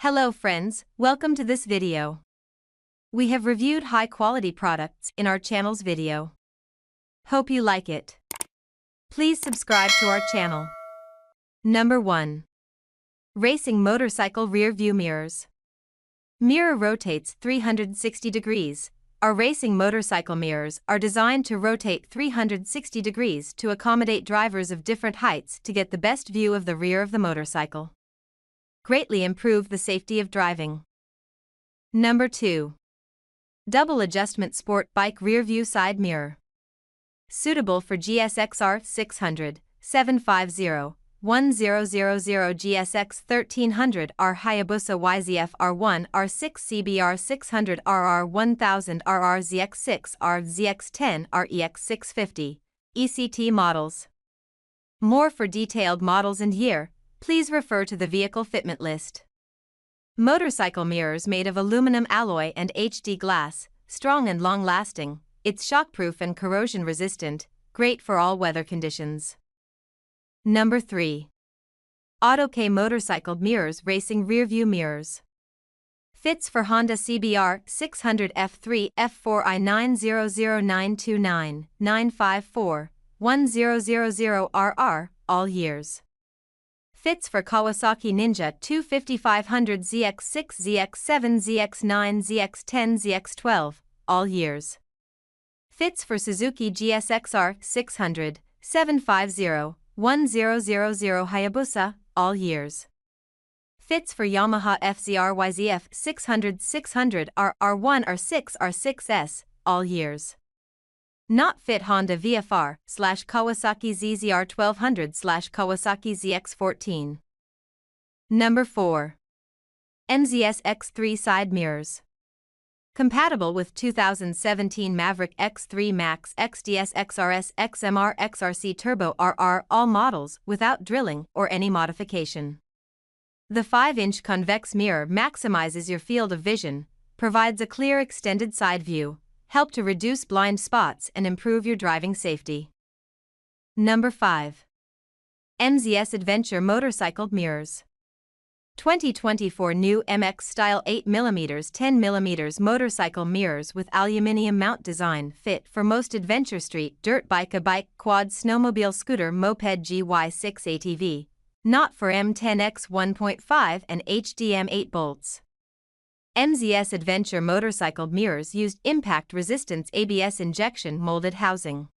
Hello friends, welcome to this video. We have reviewed high-quality products in our channel's video. Hope you like it. Please subscribe to our channel. Number 1. Racing Motorcycle Rear View Mirrors. Mirror rotates 360 degrees. Our racing motorcycle mirrors are designed to rotate 360 degrees to accommodate drivers of different heights to get the best view of the rear of the motorcycle. Greatly improve the safety of driving. Number 2. Double Adjustment Sport Bike Rearview Side Mirror. Suitable for GSX-R 600, 750, 1000 GSX 1300R Hayabusa YZF R1 R6 CBR 600 RR 1000 RR ZX6 R ZX10 REX 650, ECT models. More for detailed models and year, please refer to the vehicle fitment list. Motorcycle mirrors made of aluminum alloy and HD glass, strong and long-lasting, it's shockproof and corrosion-resistant, great for all weather conditions. Number 3. AUTOKAY Motorcycle Mirrors Racing Rearview Mirrors. Fits for Honda CBR 600 F3 F4 I900929 954 1000RR, all years. Fits for Kawasaki Ninja 25500 ZX6 ZX7 ZX9 ZX10 ZX12, all years. Fits for Suzuki GSX-R 600, 750, 1000 Hayabusa, all years. Fits for Yamaha FZR YZF 600 R1 R6 R6S, all years. Not fit Honda VFR/Kawasaki ZZR 1200/Kawasaki ZX14. Number 4. MZS X3 Side Mirrors. Compatible with 2017 Maverick X3 Max XDS XRS XMR XRC Turbo RR, all models without drilling or any modification. The 5-inch convex mirror maximizes your field of vision, provides a clear extended side view, help to reduce blind spots and improve your driving safety. Number 5. MZS Adventure Motorcycle Mirrors. 2024 new MX Style 8mm 10mm motorcycle mirrors with aluminium mount design, fit for most adventure street, dirt bike, quad, snowmobile, scooter, moped, GY6 ATV. Not for M10X 1.5 and HDM 8 bolts. MZS Adventure motorcycle mirrors used impact resistance ABS injection molded housing.